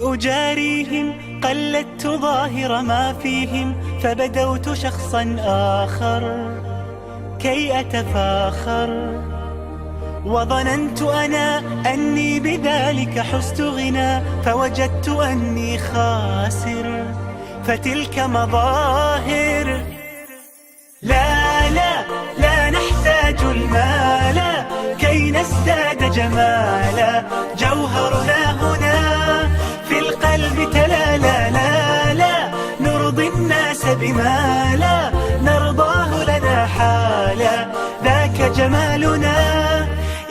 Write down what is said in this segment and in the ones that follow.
أجاريهم قلدت ظاهر ما فيهم، فبدوت شخصا آخر كي أتفاخر، وظننت أنا أني بذلك حزت غنى، فوجدت أني خاسر، فتلك مظاهر. لا لا لا نحتاج المال كي نزداد جمالا، جوهرنا هنا في القلب تلالا. لا لا نرضي الناس بما لا نرضاه لنا حالا، ذاك جمالنا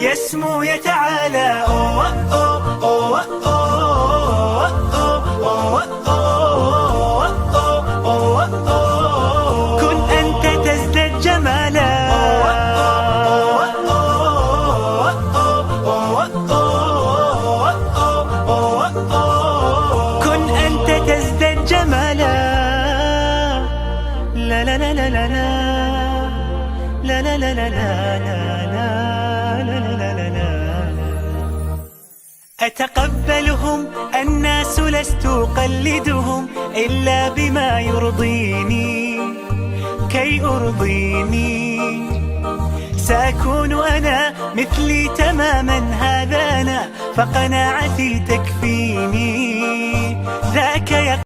يسمو يتعالى. أوه أوه أوه أوه أوه أوه أوه أوه. كن أنت تزداد جمالا، كن أنت تزداد جمالا. لا لا لا لا لا لا لا لا لا لا لا. أتقبلهم الناس لست أقلدهم إلا بما يرضيني كي أرضيني، سأكون أنا مثلي تماما، هذا أنا فقناعتي تكفيني، ذاك